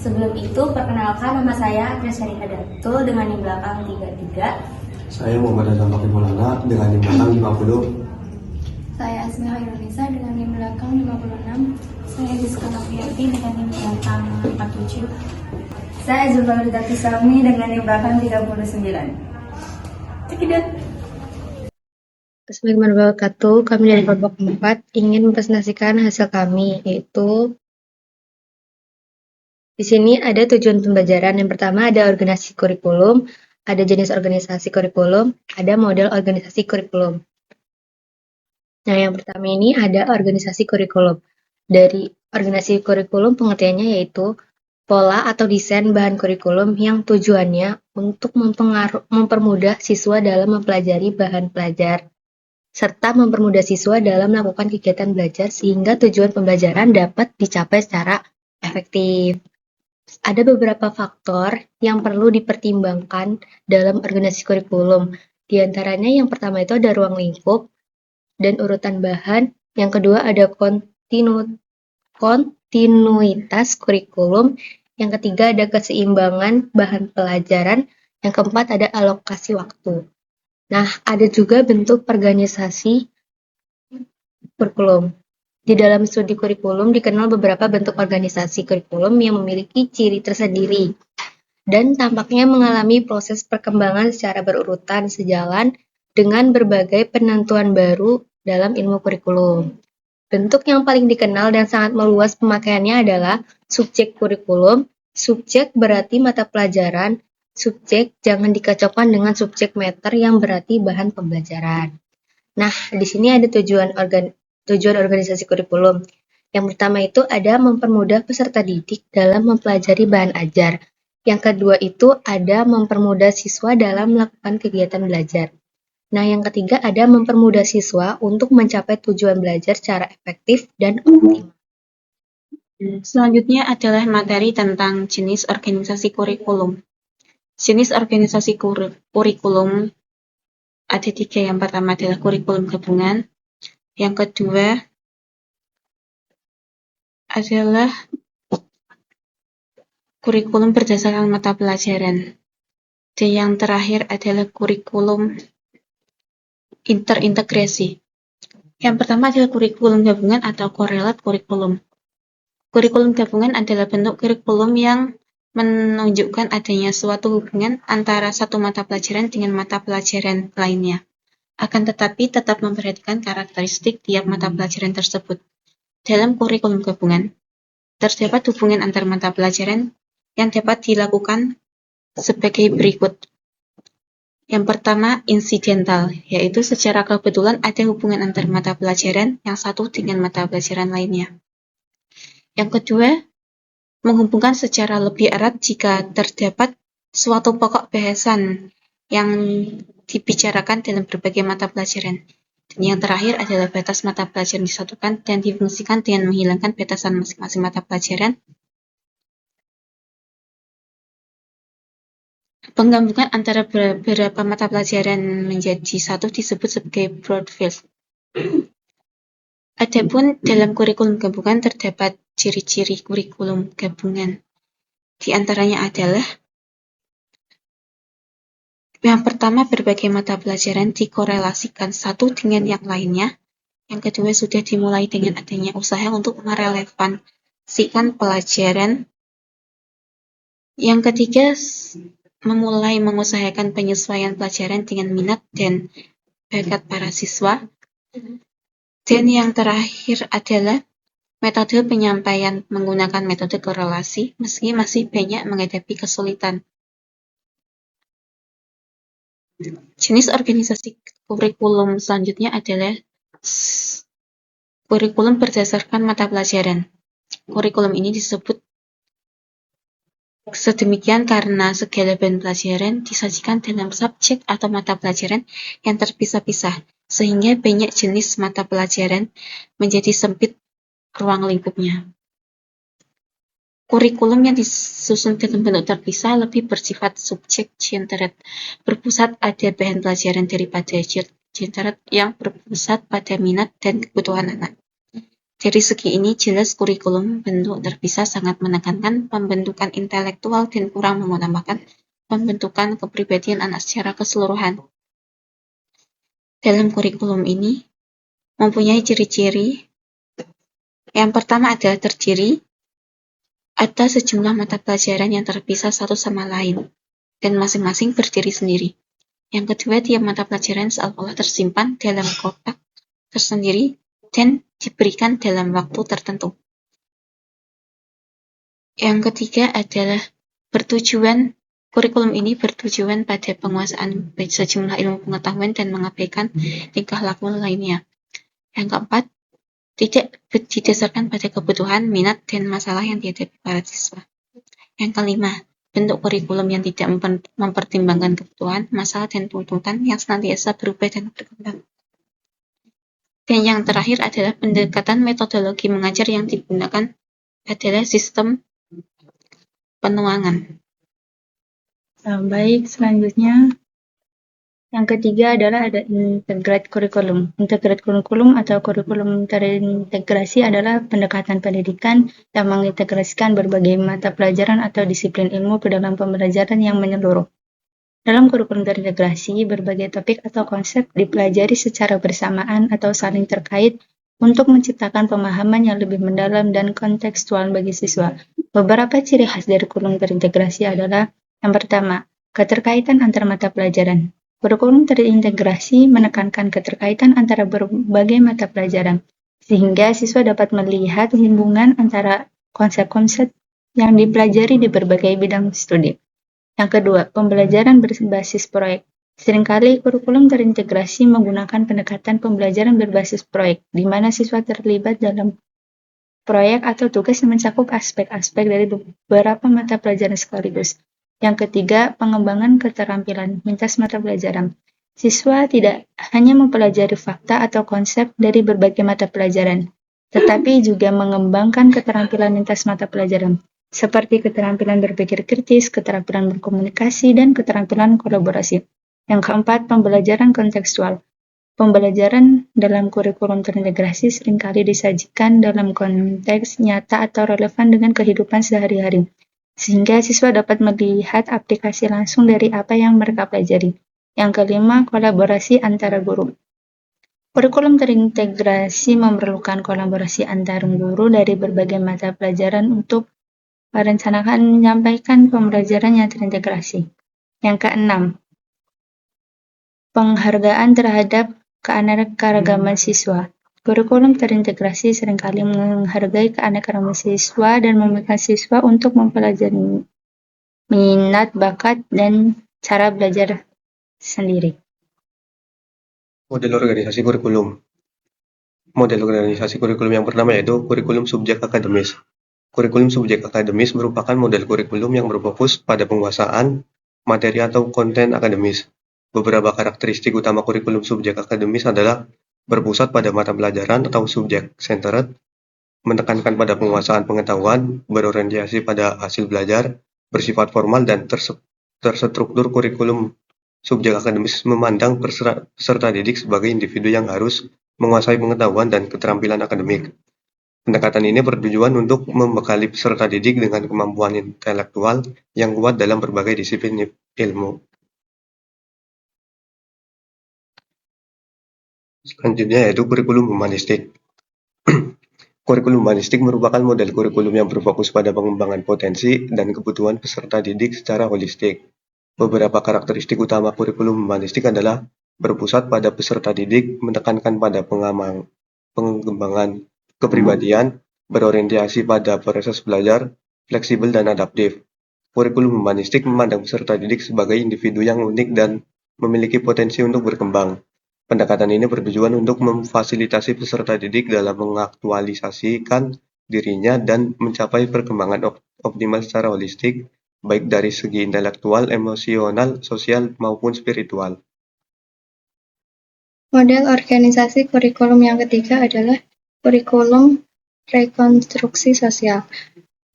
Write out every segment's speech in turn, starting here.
Sebelum itu, perkenalkan nama saya Atria Syarika Datul dengan NIM belakang 33. Saya Muhammad Azam Bakri Maulana dengan NIM belakang 50. Saya Asmi Hairunisa dengan NIM belakang 56. Saya Rizka Novianti dengan NIM belakang 47. Saya Zulfa Sami dengan NIM belakang 39. Cekidot. Assalamualaikum warahmatullahi wabarakatuh. Kami dari kelompok 4 ingin mempresentasikan hasil kami, yaitu di sini ada tujuan pembelajaran. Yang pertama ada organisasi kurikulum, ada jenis organisasi kurikulum, ada model organisasi kurikulum. Nah, yang pertama ini ada organisasi kurikulum. Dari organisasi kurikulum pengertiannya yaitu pola atau desain bahan kurikulum yang tujuannya untuk mempermudah siswa dalam mempelajari bahan pelajar, serta mempermudah siswa dalam melakukan kegiatan belajar sehingga tujuan pembelajaran dapat dicapai secara efektif. Ada beberapa faktor yang perlu dipertimbangkan dalam organisasi kurikulum. Di antaranya yang pertama itu ada ruang lingkup dan urutan bahan. Yang kedua ada kontinuitas kurikulum. Yang ketiga ada keseimbangan bahan pelajaran. Yang keempat ada alokasi waktu. Nah, ada juga bentuk organisasi kurikulum. Di dalam studi kurikulum dikenal beberapa bentuk organisasi kurikulum yang memiliki ciri tersendiri dan tampaknya mengalami proses perkembangan secara berurutan sejalan dengan berbagai penentuan baru dalam ilmu kurikulum. Bentuk yang paling dikenal dan sangat meluas pemakaiannya adalah subjek kurikulum. Subjek berarti mata pelajaran. Subjek jangan dikacaukan dengan subjek matter yang berarti bahan pembelajaran. Nah, di sini ada tujuan organisasi kurikulum. Yang pertama itu ada mempermudah peserta didik dalam mempelajari bahan ajar. Yang kedua itu ada mempermudah siswa dalam melakukan kegiatan belajar. Nah, yang ketiga ada mempermudah siswa untuk mencapai tujuan belajar secara efektif dan optimal. Selanjutnya adalah materi tentang jenis organisasi kurikulum. Jenis organisasi kurikulum ada 3. Yang pertama adalah kurikulum gabungan. Yang kedua adalah kurikulum berdasarkan mata pelajaran. Dan yang terakhir adalah kurikulum interintegrasi. Yang pertama adalah kurikulum gabungan atau korelat kurikulum. Kurikulum gabungan adalah bentuk kurikulum yang menunjukkan adanya suatu hubungan antara satu mata pelajaran dengan mata pelajaran lainnya. Akan tetapi tetap memperhatikan karakteristik tiap mata pelajaran tersebut. Dalam kurikulum gabungan, terdapat hubungan antar mata pelajaran yang dapat dilakukan sebagai berikut. Yang pertama, insidental, yaitu secara kebetulan ada hubungan antar mata pelajaran yang satu dengan mata pelajaran lainnya. Yang kedua, menghubungkan secara lebih erat jika terdapat suatu pokok bahasan yang dibicarakan dalam berbagai mata pelajaran. Dan yang terakhir adalah batas mata pelajaran disatukan dan difungsikan dengan menghilangkan batasan masing-masing mata pelajaran. Penggabungan antara beberapa mata pelajaran menjadi satu disebut sebagai broad field. Adapun dalam kurikulum gabungan terdapat ciri-ciri kurikulum gabungan. Di antaranya adalah yang pertama, berbagai mata pelajaran dikorelasikan satu dengan yang lainnya. Yang kedua, sudah dimulai dengan adanya usaha untuk merelevansikan pelajaran. Yang ketiga, memulai mengusahakan penyesuaian pelajaran dengan minat dan bakat para siswa. Dan yang terakhir adalah metode penyampaian menggunakan metode korelasi, meski masih banyak menghadapi kesulitan. Jenis organisasi kurikulum selanjutnya adalah kurikulum berdasarkan mata pelajaran. Kurikulum ini disebut sedemikian karena segala bahan pelajaran disajikan dalam subjek atau mata pelajaran yang terpisah-pisah, sehingga banyak jenis mata pelajaran menjadi sempit ruang lingkupnya. Kurikulum yang disusun dalam bentuk terpisah lebih bersifat subjek-centered, berpusat pada bahan pelajaran daripada object-centered yang berpusat pada minat dan kebutuhan anak. Dari segi ini, jelas kurikulum bentuk terpisah sangat menekankan pembentukan intelektual dan kurang mengutamakan pembentukan kepribadian anak secara keseluruhan. Dalam kurikulum ini mempunyai ciri-ciri. Yang pertama adalah terdiri atas sejumlah mata pelajaran yang terpisah satu sama lain dan masing-masing berdiri sendiri. Yang kedua, tiap mata pelajaran seolah-olah tersimpan dalam kotak tersendiri dan diberikan dalam waktu tertentu. Yang ketiga adalah kurikulum ini bertujuan pada penguasaan sejumlah ilmu pengetahuan dan mengabaikan tingkah laku lainnya. Yang keempat, tidak didasarkan pada kebutuhan, minat, dan masalah yang dihadapi para siswa. Yang kelima, bentuk kurikulum yang tidak mempertimbangkan kebutuhan, masalah, dan tuntutan yang senantiasa berubah dan berkembang. Dan yang terakhir adalah pendekatan metodologi mengajar yang digunakan adalah sistem penuangan. Baik, selanjutnya yang ketiga adalah ada integrate kurikulum. Integrate kurikulum atau kurikulum terintegrasi adalah pendekatan pendidikan yang mengintegrasikan berbagai mata pelajaran atau disiplin ilmu ke dalam pembelajaran yang menyeluruh. Dalam kurikulum terintegrasi, berbagai topik atau konsep dipelajari secara bersamaan atau saling terkait untuk menciptakan pemahaman yang lebih mendalam dan kontekstual bagi siswa. Beberapa ciri khas dari kurikulum terintegrasi adalah yang pertama, keterkaitan antar mata pelajaran. Kurikulum terintegrasi menekankan keterkaitan antara berbagai mata pelajaran, sehingga siswa dapat melihat hubungan antara konsep-konsep yang dipelajari di berbagai bidang studi. Yang kedua, pembelajaran berbasis proyek. Seringkali kurikulum terintegrasi menggunakan pendekatan pembelajaran berbasis proyek, di mana siswa terlibat dalam proyek atau tugas yang mencakup aspek-aspek dari beberapa mata pelajaran sekaligus. Yang ketiga, pengembangan keterampilan lintas mata pelajaran. Siswa tidak hanya mempelajari fakta atau konsep dari berbagai mata pelajaran, tetapi juga mengembangkan keterampilan lintas mata pelajaran, seperti keterampilan berpikir kritis, keterampilan berkomunikasi, dan keterampilan kolaborasi. Yang keempat, pembelajaran kontekstual. Pembelajaran dalam kurikulum terintegrasi seringkali disajikan dalam konteks nyata atau relevan dengan kehidupan sehari-hari, sehingga siswa dapat melihat aplikasi langsung dari apa yang mereka pelajari. Yang kelima, kolaborasi antara guru. Kurikulum terintegrasi memerlukan kolaborasi antar guru dari berbagai mata pelajaran untuk merencanakan menyampaikan pembelajaran yang terintegrasi. Yang keenam, penghargaan terhadap keanekaragaman siswa. Kurikulum terintegrasi seringkali menghargai keanekaragaman siswa dan meminta siswa untuk mempelajari minat, bakat, dan cara belajar sendiri. Model organisasi kurikulum. Model organisasi kurikulum yang pertama yaitu kurikulum subjek akademis. Kurikulum subjek akademis merupakan model kurikulum yang berfokus pada penguasaan materi atau konten akademis. Beberapa karakteristik utama kurikulum subjek akademis adalah berpusat pada mata pelajaran atau subject-centered, menekankan pada penguasaan pengetahuan, berorientasi pada hasil belajar, bersifat formal dan terstruktur. Kurikulum subjek akademis memandang peserta didik sebagai individu yang harus menguasai pengetahuan dan keterampilan akademik. Pendekatan ini bertujuan untuk membekali peserta didik dengan kemampuan intelektual yang kuat dalam berbagai disiplin ilmu. Selanjutnya yaitu kurikulum humanistik. Kurikulum humanistik merupakan model kurikulum yang berfokus pada pengembangan potensi dan kebutuhan peserta didik secara holistik. Beberapa karakteristik utama kurikulum humanistik adalah berpusat pada peserta didik, menekankan pada pengembangan kepribadian, berorientasi pada proses belajar, fleksibel dan adaptif. Kurikulum humanistik memandang peserta didik sebagai individu yang unik dan memiliki potensi untuk berkembang. Pendekatan ini bertujuan untuk memfasilitasi peserta didik dalam mengaktualisasikan dirinya dan mencapai perkembangan optimal secara holistik, baik dari segi intelektual, emosional, sosial, maupun spiritual. Model organisasi kurikulum yang ketiga adalah kurikulum rekonstruksi sosial.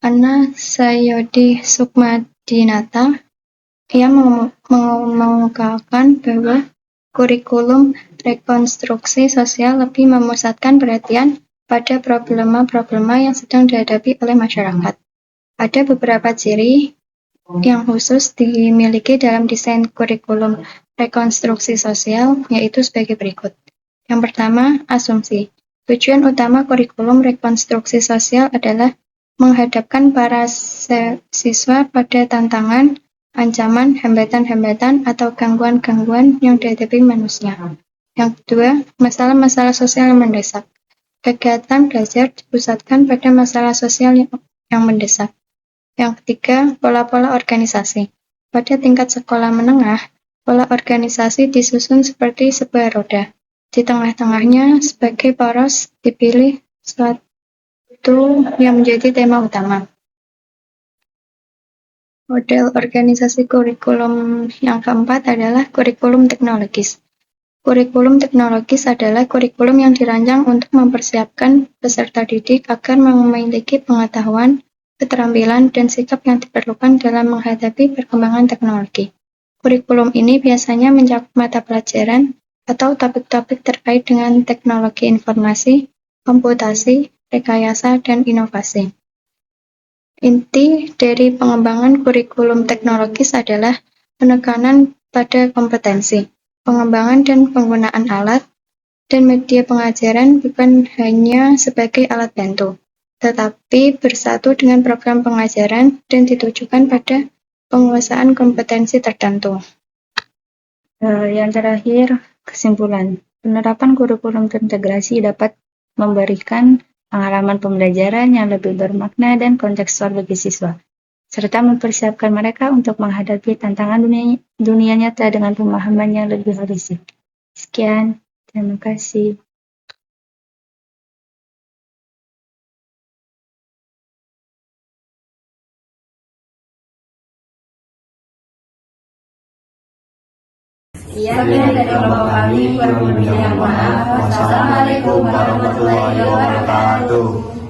Anna Sayodi Sukmadinata, ia mengungkapkan bahwa kurikulum rekonstruksi sosial lebih memusatkan perhatian pada problema-problema yang sedang dihadapi oleh masyarakat. Ada beberapa ciri yang khusus dimiliki dalam desain kurikulum rekonstruksi sosial, yaitu sebagai berikut. Yang pertama, asumsi. Tujuan utama kurikulum rekonstruksi sosial adalah menghadapkan para siswa pada tantangan, ancaman, hambatan-hambatan, atau gangguan-gangguan yang dihadapi manusia. Yang kedua, masalah-masalah sosial yang mendesak. Kegiatan belajar dipusatkan pada masalah sosial yang mendesak. Yang ketiga, pola-pola organisasi. Pada tingkat sekolah menengah, pola organisasi disusun seperti sebuah roda. Di tengah-tengahnya, sebagai poros, dipilih suatu yang menjadi tema utama. Model organisasi kurikulum yang keempat adalah kurikulum teknologis. Kurikulum teknologis adalah kurikulum yang dirancang untuk mempersiapkan peserta didik agar memiliki pengetahuan, keterampilan, dan sikap yang diperlukan dalam menghadapi perkembangan teknologi. Kurikulum ini biasanya mencakup mata pelajaran atau topik-topik terkait dengan teknologi informasi, komputasi, rekayasa, dan inovasi. Inti dari pengembangan kurikulum teknologis adalah penekanan pada kompetensi, pengembangan dan penggunaan alat, dan media pengajaran bukan hanya sebagai alat bantu, tetapi bersatu dengan program pengajaran dan ditujukan pada penguasaan kompetensi tertentu. Yang terakhir, kesimpulan. Penerapan kurikulum terintegrasi dapat memberikan pengalaman pembelajaran yang lebih bermakna dan kontekstual bagi siswa, serta mempersiapkan mereka untuk menghadapi tantangan dunia nyata dengan pemahaman yang lebih holistik. Sekian, terima kasih. Sekian dari kelompok kami, kurang lebihnya mohon maaf. Wassalamualaikum warahmatullahi wabarakatuh.